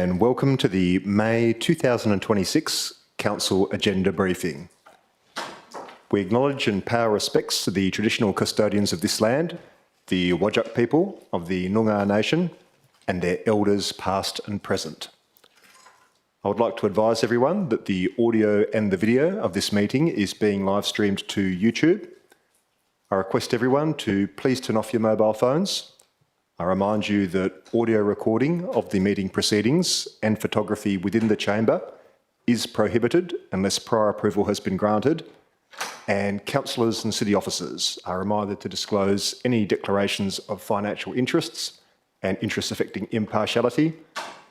and welcome to the May 2026 Council Agenda Briefing. We acknowledge and pay our respects to the traditional custodians of this land, the Whadjuk people of the Noongar Nation, and their elders past and present. I would like to advise everyone that the audio and the video of this meeting is being live streamed to YouTube. I request everyone to please turn off your mobile phones. I remind you that audio recording of the meeting proceedings and photography within the chamber is prohibited unless prior approval has been granted, and councillors and city officers are reminded to disclose any declarations of financial interests and interests affecting impartiality,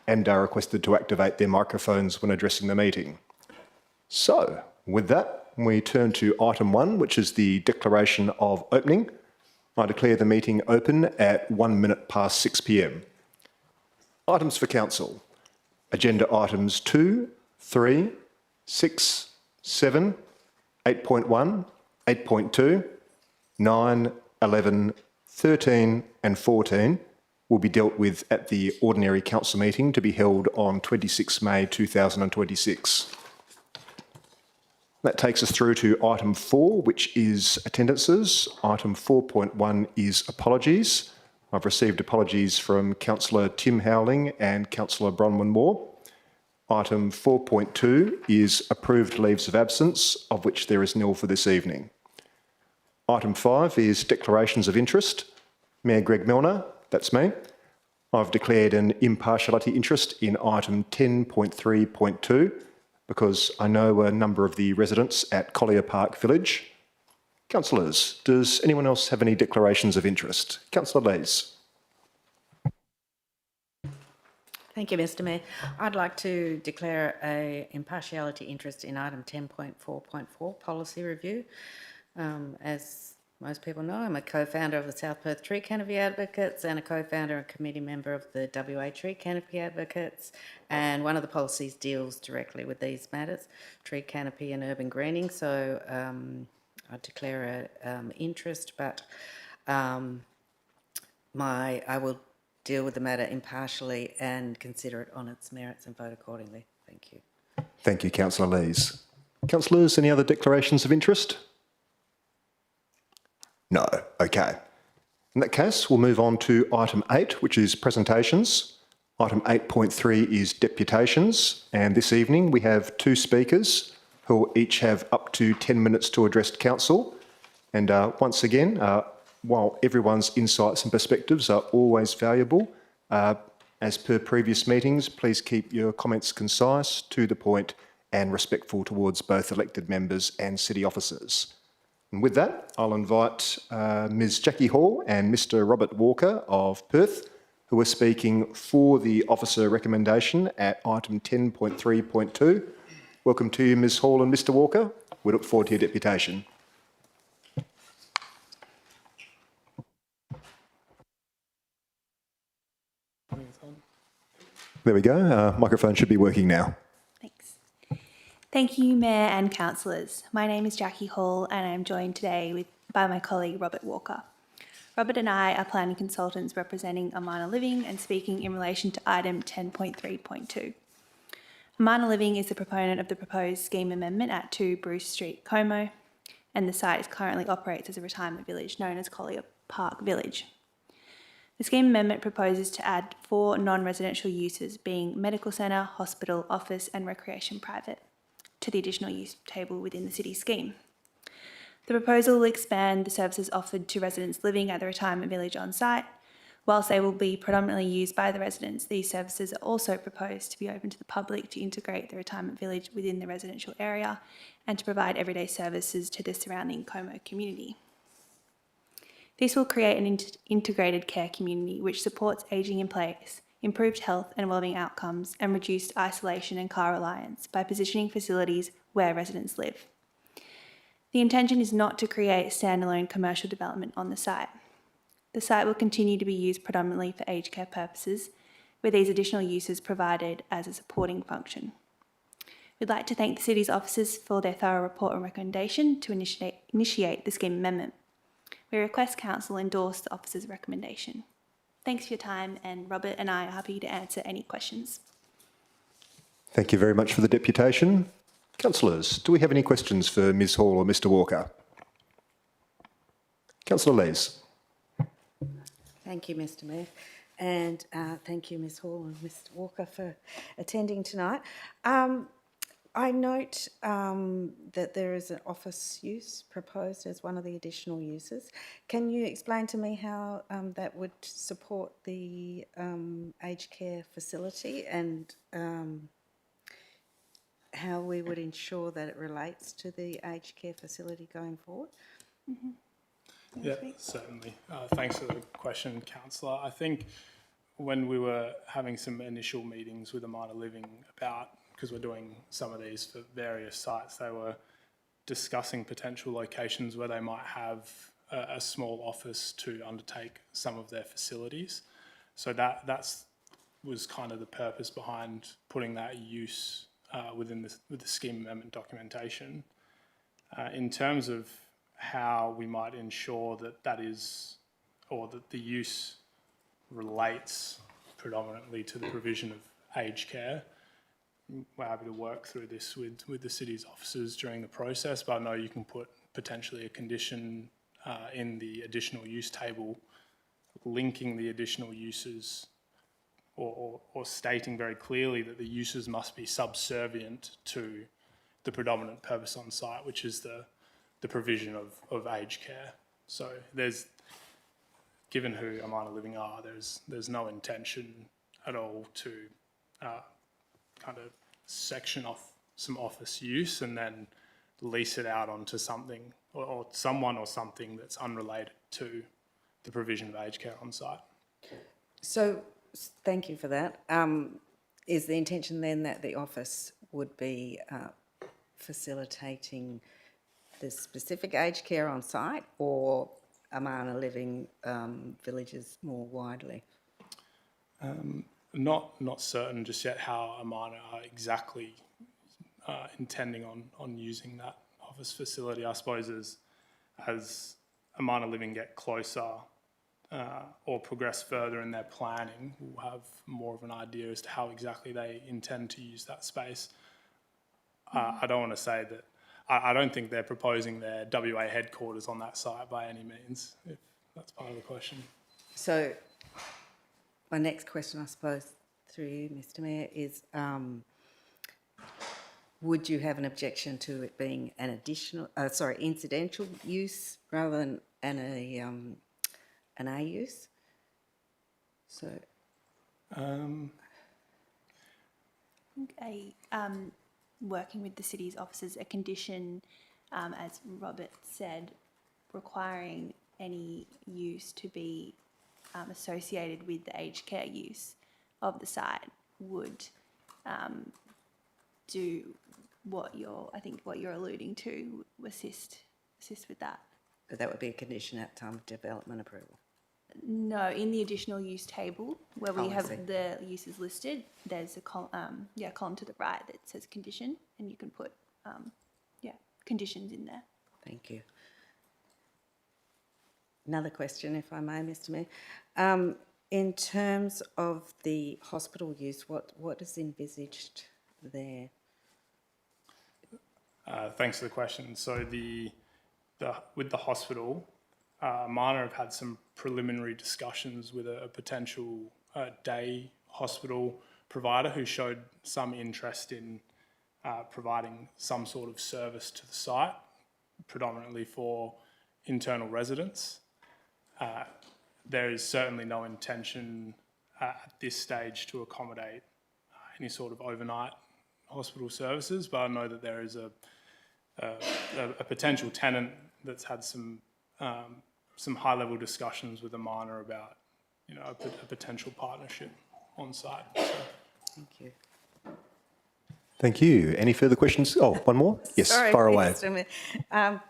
and are requested to activate their microphones when addressing the meeting. So, with that, we turn to item 1, which is the declaration of opening. I declare the meeting open at 1 minute past 6 p.m. Items for council. Agenda items 2, 3, 6, 7, 8.1, 8.2, 9, 11, 13 and 14 will be dealt with at the ordinary council meeting to be held on 26 May 2026. That takes us through to item 4, which is attendances. Item 4.1 is apologies. I've received apologies from Councillor Tim Howling and Councillor Bronwyn Moore. Item 4.2 is approved leaves of absence, of which there is nil for this evening. Item 5 is declarations of interest. Mayor Greg Milner, that's me. I've declared an impartiality interest in item 10.3.2 because I know a number of the residents at Collier Park Village. Councillors, does anyone else have any declarations of interest? Councillor Lees. Thank you, Mr Mayor. I'd like to declare an impartiality interest in item 10.4.4, policy review. As most people know, I'm a co-founder of the South Perth Tree Canopy Advocates and a co-founder and committee member of the WA Tree Canopy Advocates, and one of the policies deals directly with these matters, tree canopy and urban greening. So I declare an interest, but I will deal with the matter impartially and consider it on its merits and vote accordingly. Thank you. Thank you, Councillor Lees. Councillors, any other declarations of interest? No. Okay. In that case, we'll move on to item 8, which is presentations. Item 8.3 is deputations, and this evening we have 2 speakers who will each have up to 10 minutes to address council. And once again, while everyone's insights and perspectives are always valuable, as per previous meetings, please keep your comments concise, to the point, and respectful towards both elected members and city officers. And with that, I'll invite Ms Jackie Hall and Mr Robert Walker of Perth, who are speaking for the officer recommendation at item 10.3.2. Welcome to you, Ms Hall and Mr Walker. We look forward to your deputation. There we go. Microphone should be working now. Thank you, Mayor and Councillors. My name is Jackie Hall and I am joined today by my colleague Robert Walker. Robert and I are planning consultants representing Amana Living and speaking in relation to item 10.3.2. Amana Living is the proponent of the proposed scheme amendment at 2 Bruce Street, Como, and the site currently operates as a retirement village known as Collier Park Village. The scheme amendment proposes to add 4 non-residential uses, being medical centre, hospital, office and recreation private, to the additional use table within the city scheme. The proposal will expand the services offered to residents living at the retirement village on site. Whilst they will be predominantly used by the residents, these services are also proposed to be open to the public to integrate the retirement village within the residential area and to provide everyday services to the surrounding Como community. This will create an integrated care community which supports ageing in place, improved health and wellbeing outcomes, and reduced isolation and car reliance by positioning facilities where residents live. The intention is not to create standalone commercial development on the site. The site will continue to be used predominantly for aged care purposes, with these additional uses provided as a supporting function. We'd like to thank the City's officers for their thorough report and recommendation to initiate the scheme amendment. We request Council endorse the officers' recommendation. Thanks for your time, and Robert and I are happy to answer any questions. Thank you very much for the deputation. Councillors, do we have any questions for Ms Hall or Mr Walker? Councillor Lees. Thank you, Mr Mayor, and thank you, Ms Hall and Mr Walker, for attending tonight. I note that there is an office use proposed as one of the additional uses. Can you explain to me how that would support the aged care facility and how we would ensure that it relates to the aged care facility going forward? Yeah, certainly. Thanks for the question, Councillor. I think when we were having some initial meetings with Amana Living about, because we're doing some of these for various sites, they were discussing potential locations where they might have a small office to undertake some of their facilities. So that's was kind of the purpose behind putting that use with the scheme amendment documentation. In terms of how we might ensure that that is, or that the use relates predominantly to the provision of aged care, we're happy to work through this with the city's officers during the process, but I know you can put potentially a condition in the additional use table linking the additional uses or stating very clearly that the uses must be subservient to the predominant purpose on site, which is the provision of aged care. So given who Amana Living are, there's no intention at all to kind of section off some office use and then lease it out onto something or someone or something that's unrelated to the provision of aged care on site. So, thank you for that. Is the intention then that the office would be facilitating the specific aged care on site or Amana Living villages more widely? Not certain just yet how Amana are exactly intending on using that office facility. I suppose as Amana Living get closer or progress further in their planning, we'll have more of an idea as to how exactly they intend to use that space. I don't want to say that. I don't think they're proposing their WA headquarters on that site by any means, if that's part of the question. So, my next question, I suppose, through you, Mr Mayor, is would you have an objection to it being an additional, incidental use rather than an A use? So, Working with the city's officers, a condition, as Robert said, requiring any use to be associated with the aged care use of the site would do what you're alluding to, assist with that. that would be a condition at time of development approval. No, in the additional use table where we Oh, I have see. the uses listed, there's a column to the right that says condition, and you can put conditions in there. Thank you. Another question, if I may, Mr Mayor. In terms of the hospital use, what is envisaged there? Thanks for the question. So with the hospital, Amana have had some preliminary discussions with a potential day hospital provider who showed some interest in providing some sort of service to the site, predominantly for internal residents. There is certainly no intention at this stage to accommodate any sort of overnight hospital services, but I know that there is a potential tenant that's had some high-level discussions with Amana about, a potential partnership on site. So. Thank you. Thank you. Any further questions? Oh, one more? Yes, Sorry, far away. Mr. Mayor.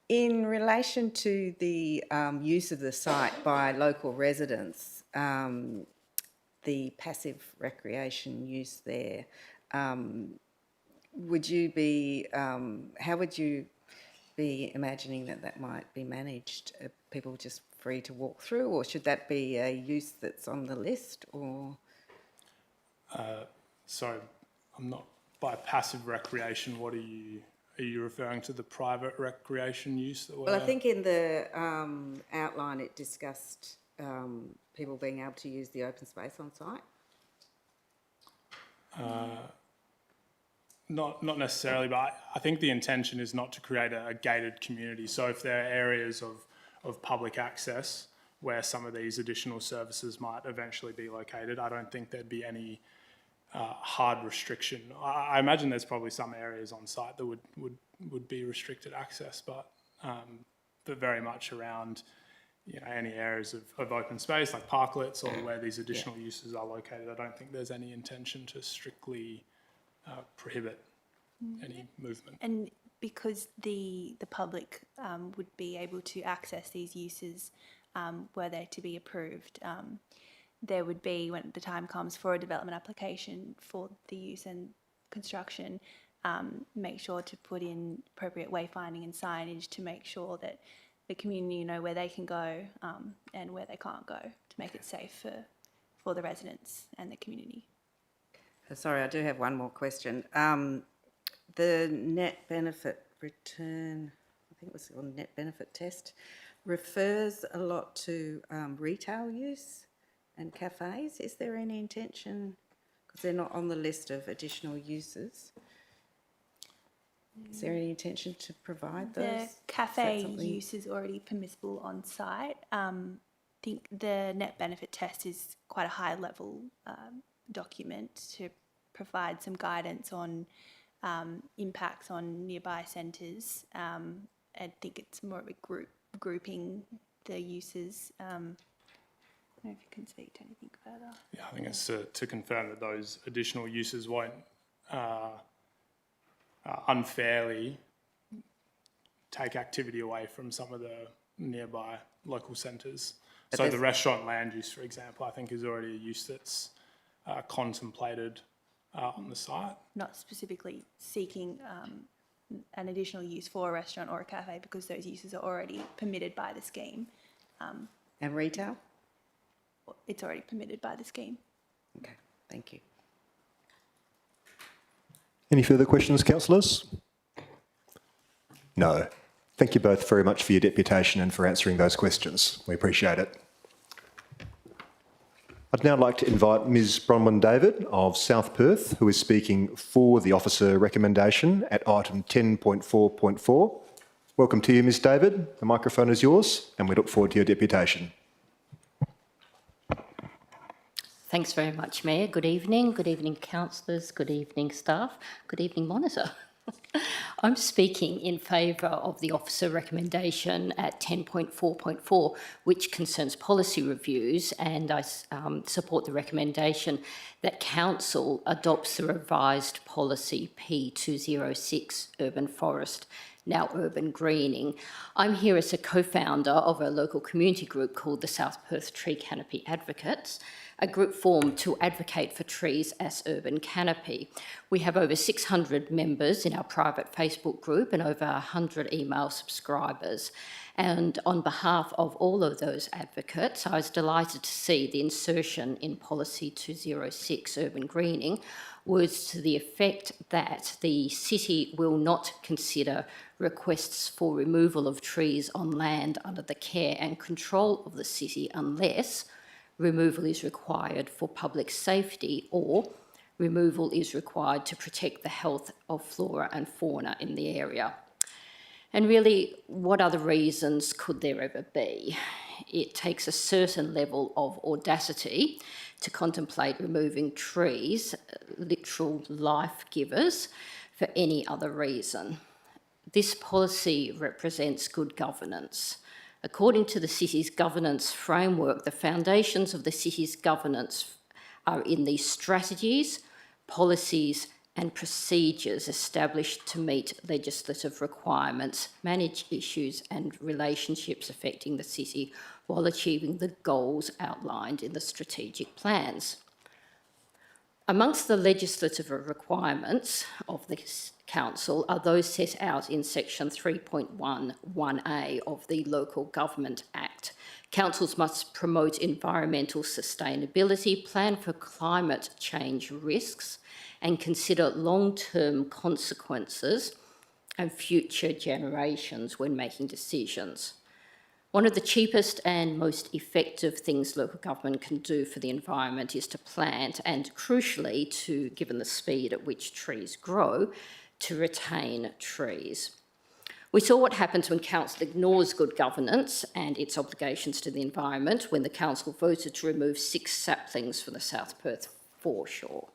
In relation to the use of the site by local residents, the passive recreation use there, would you be, how would you be imagining that might be managed? Are people just free to walk through, or should that be a use that's on the list, or? So I'm not, by passive recreation, what are you referring to the private recreation use that we're... Well, I think in the outline it discussed people being able to use the open space on site. Not necessarily, but I think the intention is not to create a gated community. So if there are areas of public access where some of these additional services might eventually be located, I don't think there'd be any hard restriction. I imagine there's probably some areas on site that would be restricted access, but very much around any areas of open space like parklets or where these additional uses are located. I don't think there's any intention to strictly prohibit any movement. And because the public would be able to access these uses were they to be approved, there would be, when the time comes for a development application for the use and construction, make sure to put in appropriate wayfinding and signage to make sure that the community know where they can go and where they can't go to make it safe for the residents and the community. Sorry, I do have one more question. The net benefit return, I think it was on net benefit test, refers a lot to retail use and cafes. Is there any intention, because they're not on the list of additional uses, is there any intention to provide those? The cafe use is already permissible on site. I think the net benefit test is quite a high level document to provide some guidance on impacts on nearby centres. I think it's more of a grouping the uses. I don't know if you can speak to anything further. Yeah, I think it's to confirm that those additional uses won't unfairly take activity away from some of the nearby local centres. So the restaurant land use, for example, I think is already a use that's contemplated on the site. Not specifically seeking an additional use for a restaurant or a cafe because those uses are already permitted by the scheme. And retail? It's already permitted by the scheme. Okay, thank you. Any further questions, councillors? No. Thank you both very much for your deputation and for answering those questions. We appreciate it. I'd now like to invite Ms Bronwyn David of South Perth, who is speaking for the officer recommendation at item 10.4.4. Welcome to you, Ms David. The microphone is yours and we look forward to your deputation. Thanks very much, Mayor. Good evening, councillors, good evening, staff, good evening, monitor. I'm speaking in favour of the officer recommendation at 10.4.4, which concerns policy reviews, and I support the recommendation that Council adopts the revised policy P206, Urban Forest, now Urban Greening. I'm here as a co-founder of a local community group called the South Perth Tree Canopy Advocates, a group formed to advocate for trees as urban canopy. We have over 600 members in our private Facebook group and over 100 email subscribers. And on behalf of all of those advocates, I was delighted to see the insertion in Policy 206, Urban Greening, words to the effect that the city will not consider requests for removal of trees on land under the care and control of the city unless removal is required for public safety or removal is required to protect the health of flora and fauna in the area. And really, what other reasons could there ever be? It takes a certain level of audacity to contemplate removing trees, literal life givers, for any other reason. This policy represents good governance. According to the city's governance framework, the foundations of the city's governance are in the strategies, policies and procedures established to meet legislative requirements, manage issues and relationships affecting the city while achieving the goals outlined in the strategic plans. Amongst the legislative requirements of the Council are those set out in section 3.1(1)(a) of the Local Government Act, Councils must promote environmental sustainability, plan for climate change risks, and consider long-term consequences and future generations when making decisions. One of the cheapest and most effective things local government can do for the environment is to plant and, crucially, given the speed at which trees grow, to retain trees. We saw what happens when council ignores good governance and its obligations to the environment when the council voted to remove 6 saplings from the South Perth foreshore.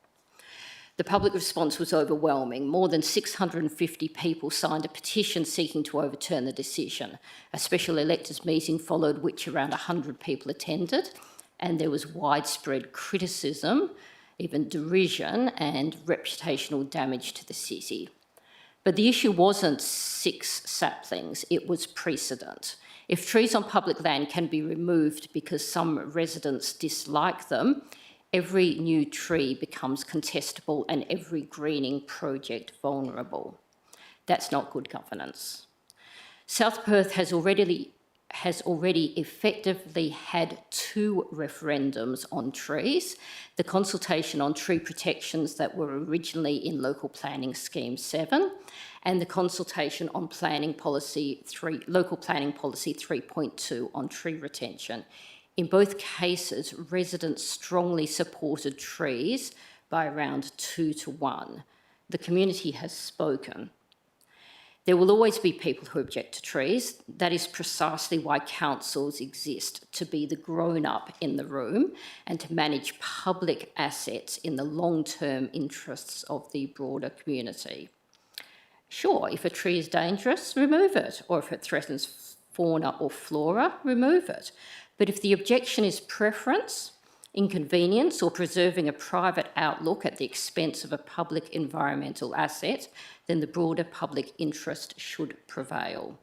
The public response was overwhelming. More than 650 people signed a petition seeking to overturn the decision. A special electors meeting followed, which around 100 people attended, and there was widespread criticism, even derision, and reputational damage to the city. But the issue wasn't 6 saplings, it was precedent. If trees on public land can be removed because some residents dislike them, every new tree becomes contestable and every greening project vulnerable. That's not good governance. South Perth has already effectively had 2 referendums on trees, the consultation on tree protections that were originally in Local Planning Scheme 7 and the consultation on Local Planning Policy 3.2 on tree retention. In both cases, residents strongly supported trees by around 2 to 1. The community has spoken. There will always be people who object to trees. That is precisely why councils exist, to be the grown-up in the room and to manage public assets in the long-term interests of the broader community. Sure, if a tree is dangerous, remove it, or if it threatens fauna or flora, remove it. But if the objection is preference, inconvenience, or preserving a private outlook at the expense of a public environmental asset, then the broader public interest should prevail.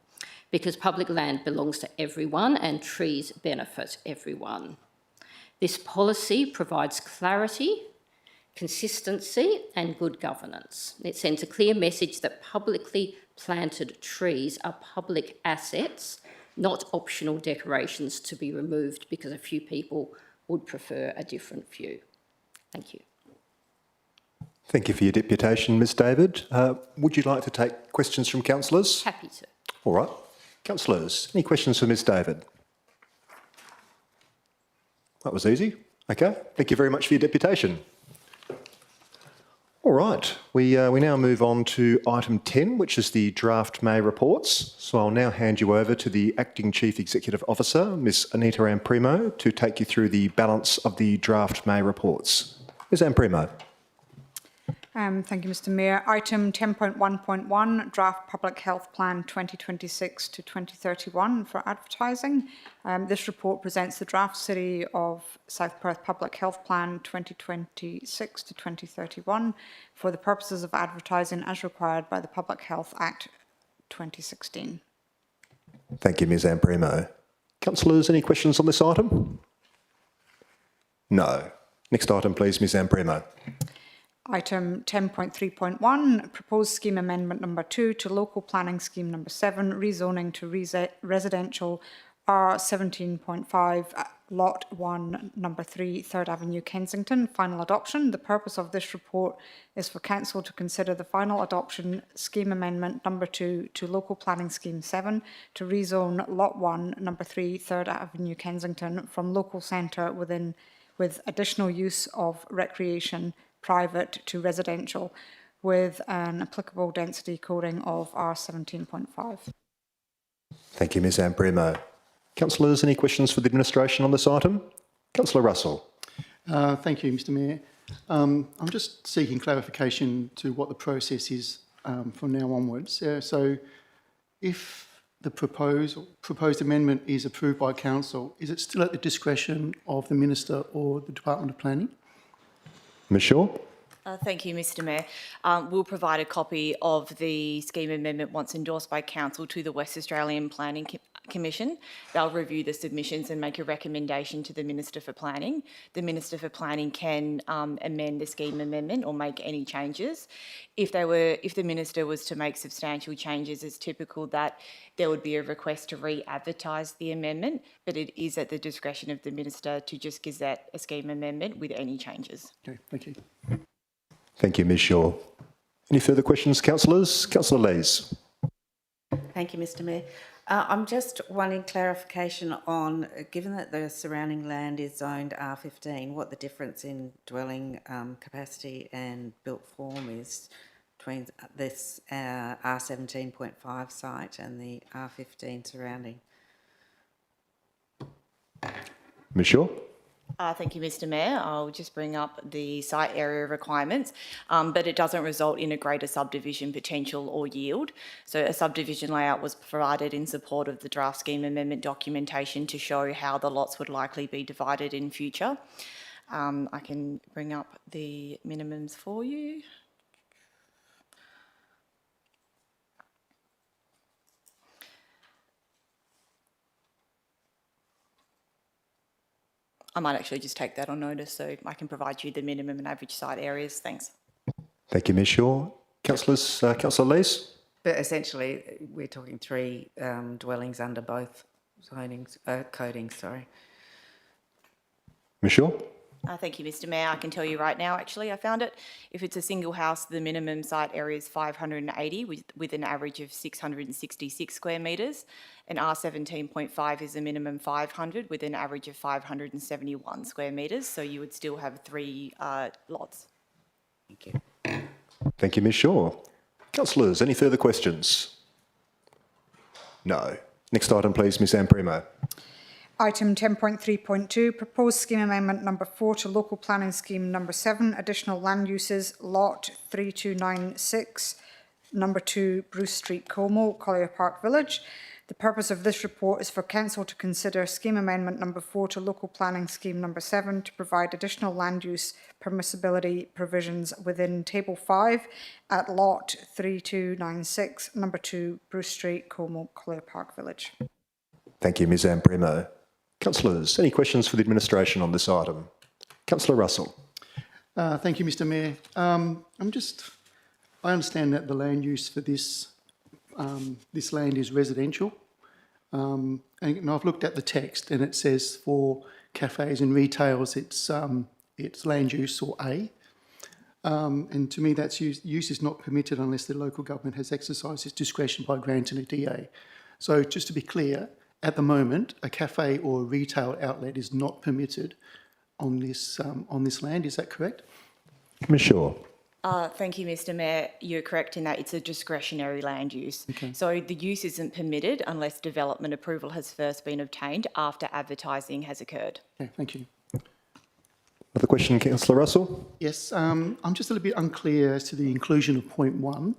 Because public land belongs to everyone and trees benefit everyone. This policy provides clarity, consistency, and good governance. It sends a clear message that publicly planted trees are public assets, not optional decorations to be removed because a few people would prefer a different view. Thank you. Thank you for your deputation, Ms David. Would you like to take questions from councillors? Happy to. All right. Councillors, any questions for Ms David? That was easy. Okay. Thank you very much for your deputation. All right. We now move on to item 10, which is the draft May reports. So I'll now hand you over to the Acting Chief Executive Officer, Ms Anita Amprimo, to take you through the balance of the draft May reports. Ms Amprimo. Thank you, Mr Mayor. Item 10.1.1, Draft Public Health Plan 2026 to 2031 for advertising. This report presents the draft City of South Perth Public Health Plan 2026 to 2031 for the purposes of advertising as required by the Public Health Act 2016. Thank you, Ms Amprimo. Councillors, any questions on this item? No. Next item, please, Ms Amprimo. Item 10.3.1, Proposed Scheme Amendment Number 2 to Local Planning Scheme Number 7, rezoning to residential R17.5, Lot 1, Number 3, 3rd Avenue, Kensington. Final adoption. The purpose of this report is for Council to consider the final adoption Scheme Amendment Number 2 to Local Planning Scheme 7 to rezone Lot 1, Number 3, 3rd Avenue, Kensington from local centre with additional use of recreation private to residential with an applicable density coding of R17.5. Thank you, Ms Amprimo. Councillors, any questions for the administration on this item? Councillor Russell. Thank you, Mr Mayor. I'm just seeking clarification to what the process is from now onwards. So if the proposed amendment is approved by Council, is it still at the discretion of the Minister or the Department of Planning? Ms Shaw. Thank you, Mr Mayor. We'll provide a copy of the scheme amendment once endorsed by Council to the West Australian Planning Commission. They'll review the submissions and make a recommendation to the Minister for Planning. The Minister for Planning can amend the scheme amendment or make any changes. If the Minister was to make substantial changes, it's typical that there would be a request to re-advertise the amendment, but it is at the discretion of the Minister to just gazette a scheme amendment with any changes. Okay, thank you. Thank you, Ms Shaw. Any further questions, councillors? Councillor Lees. Thank you, Mr Mayor. I'm just wanting clarification on, given that the surrounding land is zoned R15, what the difference in dwelling capacity and built form is between this R17.5 site and the R15 surrounding. Ms Shaw. Thank you, Mr Mayor. I'll just bring up the site area requirements, but it doesn't result in a greater subdivision potential or yield. So a subdivision layout was provided in support of the draft scheme amendment documentation to show how the lots would likely be divided in future. I can bring up the minimums for you. I might actually just take that on notice so I can provide you the minimum and average site areas. Thanks. Thank you, Ms Shaw. Councillors, Councillor Lees. But essentially, we're talking 3 dwellings under both zonings, codings, sorry. Ms Shaw. Thank you, Mr Mayor. I can tell you right now, actually, I found it. If it's a single house, the minimum site area is 580 with an average of 666 square metres, and R17.5 is a minimum 500 with an average of 571 square metres, so you would still have 3 lots. Thank you. Thank you, Ms Shaw. Councillors, any further questions? No. Next item, please, Ms Amprimo. Item 10.3.2, proposed scheme amendment number 4 to local planning scheme number 7, additional land uses, lot 3296, number 2, Bruce Street, Como, Collier Park Village. The purpose of this report is for council to consider scheme amendment number 4 to local planning scheme number 7 to provide additional land use permissibility provisions within table 5 at lot 3296, number 2, Bruce Street, Como, Collier Park Village. Thank you, Ms Amprimo. Councillors, any questions for the administration on this item? Councillor Russell. Thank you, Mr Mayor. I understand that the land use for this land is residential. And I've looked at the text and it says for cafes and retails, it's land use or A. And to me, that's use is not permitted unless the local government has exercised its discretion by granting a DA. So just to be clear, at the moment, a cafe or a retail outlet is not permitted on this land. Is that correct? Ms Shaw. Thank you, Mr Mayor. You're correct in that it's a discretionary land use. Okay. So the use isn't permitted unless development approval has first been obtained after advertising has occurred. Okay, thank you. Another question, Councillor Russell? Yes, I'm just a little bit unclear as to the inclusion of point 1.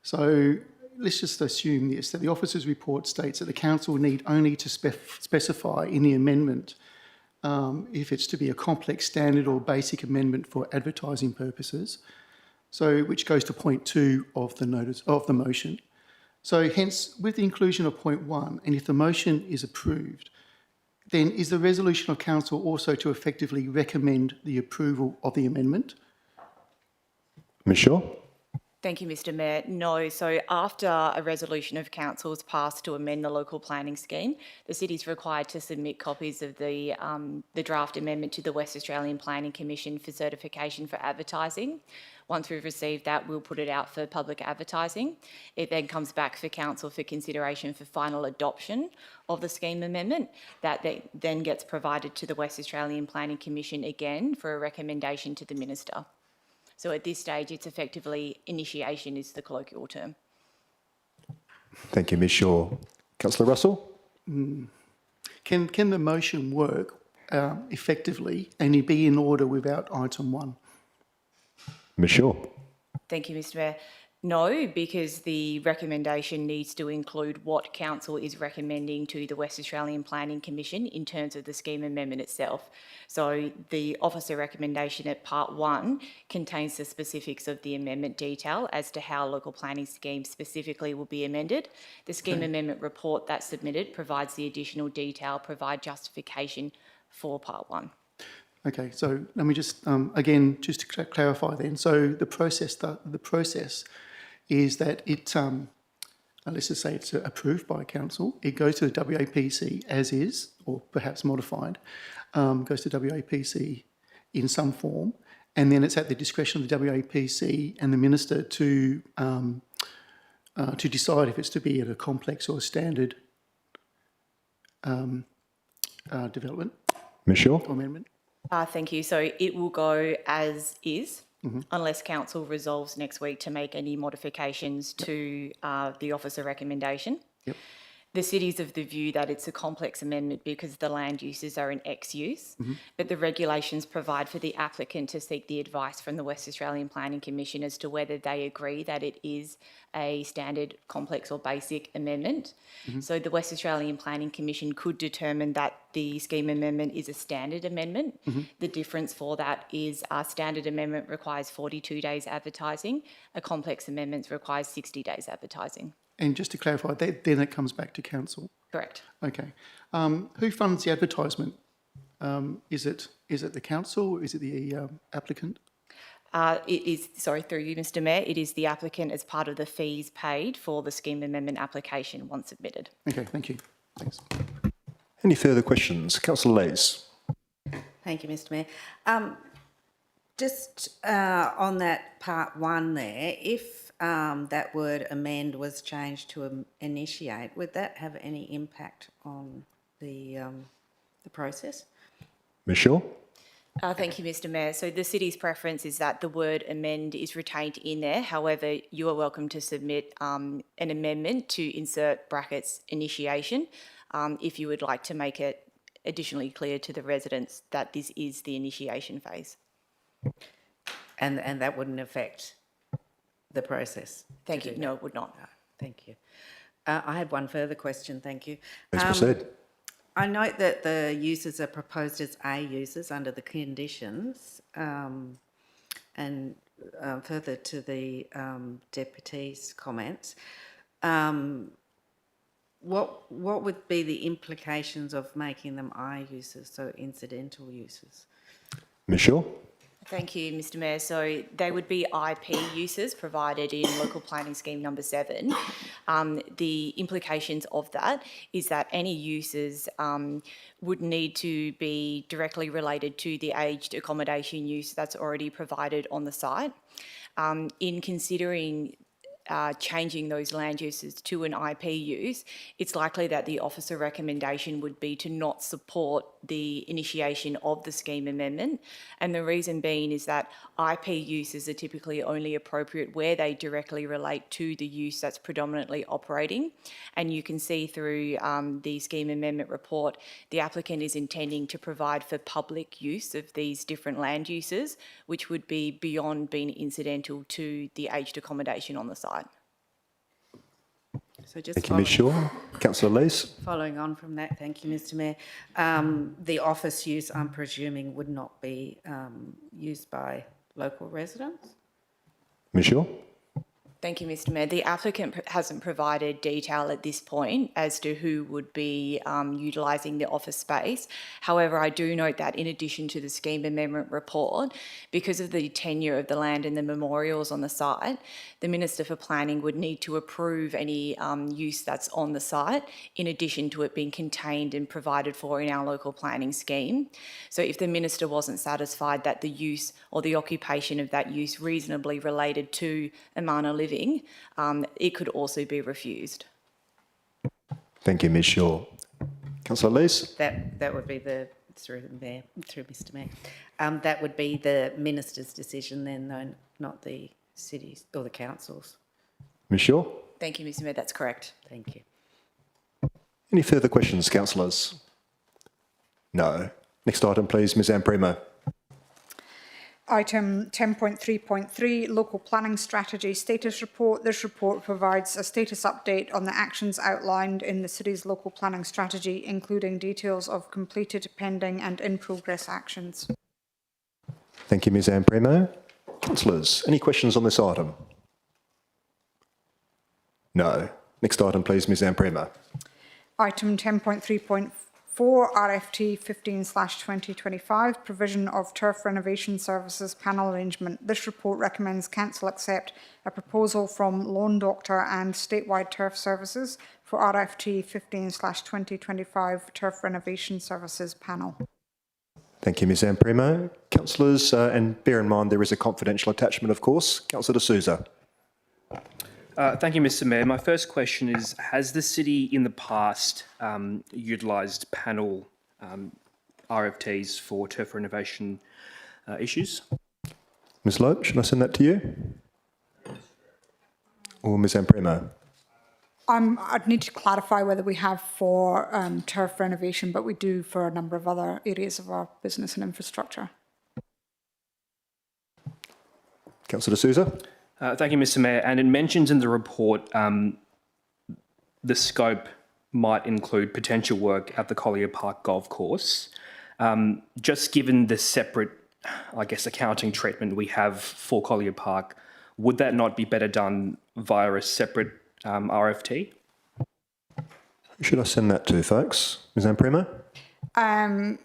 So let's just assume this, that the officer's report states that the council need only to specify in the amendment if it's to be a complex standard or basic amendment for advertising purposes. So, which goes to point 2 of the notice of the motion. So hence, with the inclusion of point 1, and if the motion is approved, then is the resolution of council also to effectively recommend the approval of the amendment? Ms Shaw. Thank you, Mr Mayor. No, so after a resolution of council is passed to amend the local planning scheme, the city is required to submit copies of the draft amendment to the West Australian Planning Commission for certification for advertising. Once we've received that, we'll put it out for public advertising. It then comes back for council for consideration for final adoption of the scheme amendment. That then gets provided to the West Australian Planning Commission again for a recommendation to the Minister. So at this stage, it's effectively initiation is the colloquial term. Thank you, Ms Shaw. Councillor Russell? Can the motion work effectively and be in order without item 1? Ms Shaw. Thank you, Mr Mayor. No, because the recommendation needs to include what council is recommending to the West Australian Planning Commission in terms of the scheme amendment itself. So the officer recommendation at part 1 contains the specifics of the amendment detail as to how local planning schemes specifically will be amended. The scheme amendment report that's submitted provides the additional detail, provide justification for part 1. Okay, so let me just, again, just to clarify then. So the process is that it, let's just say it's approved by council. It goes to the WAPC as is, or perhaps modified, goes to WAPC in some form, and then it's at the discretion of the WAPC and the minister to decide if it's to be at a complex or a standard development Michelle? or amendment. Thank you. So it will go as is, unless council resolves next week to make any modifications to the officer recommendation. Yep. The city's of the view that it's a complex amendment because the land uses are in X use, but the regulations provide for the applicant to seek the advice from the West Australian Planning Commission as to whether they agree that it is a standard, complex or basic amendment. So the West Australian Planning Commission could determine that the scheme amendment is a standard amendment. The difference for that is a standard amendment requires 42 days advertising, a complex amendment requires 60 days advertising. And just to clarify, then it comes back to council. Correct. Okay. Who funds the advertisement? Is it the council or is it the applicant? It is, sorry, through you, Mr Mayor, it is the applicant as part of the fees paid for the scheme amendment application once submitted. Okay, thank you. Thanks. Any further questions? Councillor Lees. Thank you, Mr Mayor. Just on that part 1 there, if that word amend was changed to initiate, would that have any impact on the process? Michelle? Thank you, Mr Mayor. So the city's preference is that the word amend is retained in there. However, you are welcome to submit an amendment to insert brackets initiation if you would like to make it additionally clear to the residents that this is the initiation phase. And that wouldn't affect the process? Thank you. No, it would not. Thank you. I had one further question, thank you. Please proceed. I note that the uses are proposed as A uses under the conditions, and further to the deputy's comments. What would be the implications of making them I uses, so incidental uses? Michelle? Thank you, Mr Mayor. So they would be IP uses provided in local planning scheme number 7. The implications of that is that any uses would need to be directly related to the aged accommodation use that's already provided on the site. In considering changing those land uses to an IP use, it's likely that the officer recommendation would be to not support the initiation of the scheme amendment. And the reason being is that IP uses are typically only appropriate where they directly relate to the use that's predominantly operating. And you can see through the scheme amendment report, the applicant is intending to provide for public use of these different land uses, which would be beyond being incidental to the aged accommodation on the site. So just Thank you, Michelle. Councillor Lees? following on from that, thank you, Mr Mayor. The office use, I'm presuming, would not be used by local residents? Michelle? Thank you, Mr Mayor. The applicant hasn't provided detail at this point as to who would be utilising the office space. However, I do note that in addition to the scheme amendment report, because of the tenure of the land and the memorials on the site, the Minister for Planning would need to approve any use that's on the site, in addition to it being contained and provided for in our local planning scheme. So if the Minister wasn't satisfied that the use or the occupation of that use reasonably related to Amana Living, it could also be refused. Thank you, Michelle. Councillor Lees? That would be the, through Mr Mayor, that would be the Minister's decision then, though, not the city's or the council's. Michelle? Thank you, Mr Mayor. That's correct. Thank you. Any further questions, councillors? No. Next item, please, Ms Amprimo. Item 10.3.3, Local Planning Strategy Status Report. This report provides a status update on the actions outlined in the city's local planning strategy, including details of completed, pending and in-progress actions. Thank you, Ms Anne Premo. Councillors, any questions on this item? No. Next item, please, Ms Anne Premo. Item 10.3.4, RFT 15/2025, Provision of Turf Renovation Services Panel Arrangement. This report recommends Council accept a proposal from Lone Doctor and Statewide Turf Services for RFT 15/2025 Turf Renovation Services Panel. Thank you, Ms Anne Premo. Councillors, and bear in mind there is a confidential attachment, of course. Councillor D'Souza. Thank you, Mr Mayor. My first question is, has the city in the past utilised panel RFTs for turf renovation issues? Ms Loeb, should I send that to you? Or Ms Anne Premo? I'd need to clarify whether we have for turf renovation, but we do for a number of other areas of our business and infrastructure. Councillor D'Souza? Thank you, Mr Mayor. And it mentions in the report the scope might include potential work at the Collier Park Golf Course. Just given the separate, I guess, accounting treatment we have for Collier Park, would that not be better done via a separate RFT? Who should I send that to, folks? Ms Anne Premo?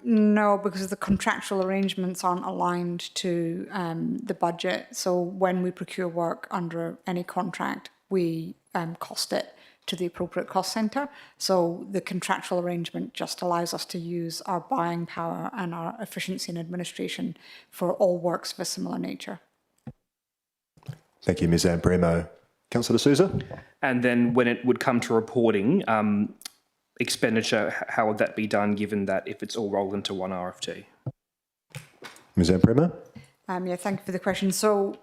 No, because the contractual arrangements aren't aligned to the budget. So when we procure work under any contract, we cost it to the appropriate cost centre. So the contractual arrangement just allows us to use our buying power and our efficiency in administration for all works of a similar nature. Thank you, Ms Anne Premo. Councillor D'Souza? And then when it would come to reporting, expenditure, how would that be done given that if it's all rolled into one RFT? Ms Anne Premo? Yeah, thank you for the question. So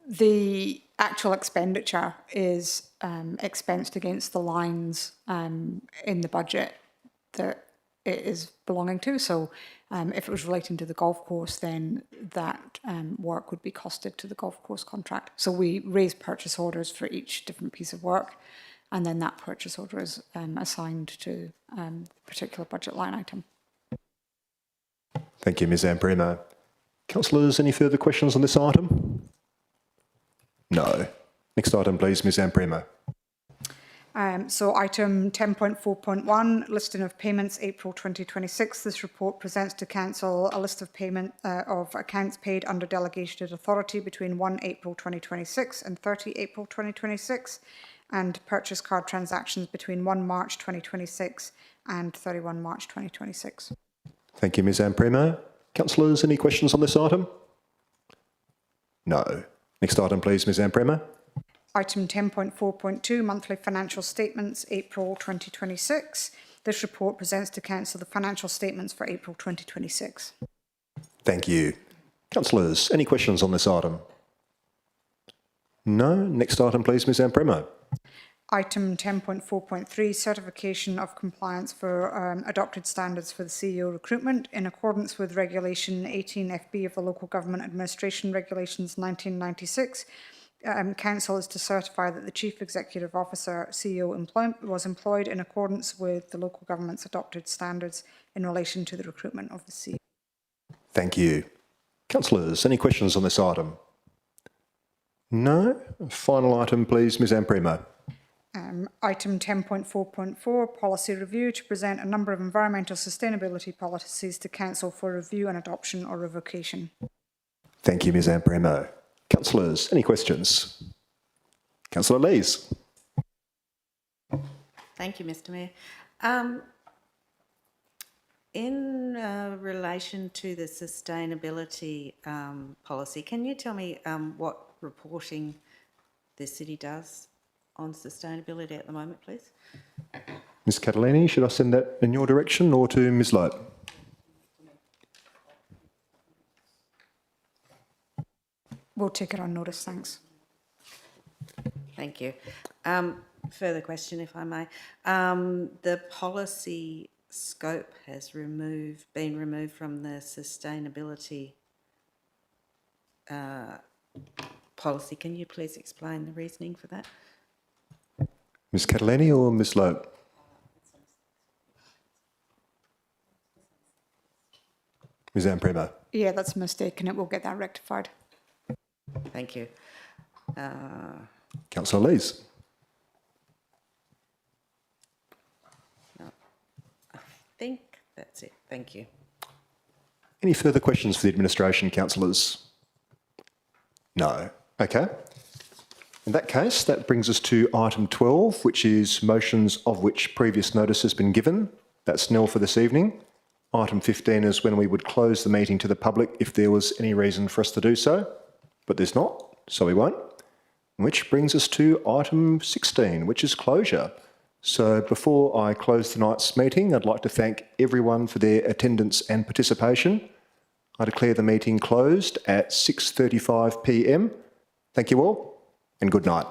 the actual expenditure is expensed against the lines in the budget that it is belonging to. So if it was relating to the golf course, then that work would be costed to the golf course contract. So we raise purchase orders for each different piece of work, and then that purchase order is assigned to a particular budget line item. Thank you, Ms Anne Premo. Councillors, any further questions on this item? No. Next item, please, Ms Anne Premo. So item 10.4.1, listing of payments April 2026. This report presents to Council a list of payment of accounts paid under delegated authority between 1 April 2026 and 30 April 2026, and purchase card transactions between 1 March 2026 and 31 March 2026. Thank you, Ms Anne Premo. Councillors, any questions on this item? No. Next item, please, Ms Anne Premo. Item 10.4.2, monthly financial statements, April 2026. This report presents to Council the financial statements for April 2026. Thank you. Councillors, any questions on this item? No. Next item, please, Ms Anne Premo. Item 10.4.3, certification of compliance for adopted standards for the CEO recruitment in accordance with Regulation 18FB of the Local Government Administration Regulations 1996. Council is to certify that the Chief Executive Officer CEO was employed in accordance with the local government's adopted standards in relation to the recruitment of the CEO. Thank you. Councillors, any questions on this item? No. Final item, please, Ms Anne Premo. Item 10.4.4, policy review, to present a number of environmental sustainability policies to Council for review and adoption or revocation. Thank you, Ms Anne Premo. Councillors, any questions? Councillor Lees. Thank you, Mr Mayor. In relation to the sustainability policy, can you tell me what reporting the city does on sustainability at the moment, please? Ms Catalini, should I send that in your direction or to Ms Loeb? We'll take it on notice, thanks. Thank you. Further question, if I may. The policy scope has been removed from the sustainability policy. Can you please explain the reasoning for that? Ms Catalani or Ms Loeb? Ms Amprimo. Yeah, that's a mistake and it will get that rectified. Thank you. Councillor Lees. I think that's it. Thank you. Any further questions for the administration, councillors? No. Okay. In that case, that brings us to item 12, which is motions of which previous notice has been given. That's nil for this evening. Item 15 is when we would close the meeting to the public if there was any reason for us to do so, but there's not, so we won't. Which brings us to item 16, which is closure. So before I close tonight's meeting, I'd like to thank everyone for their attendance and participation. I declare the meeting closed at 6:35 p.m. Thank you all and good night.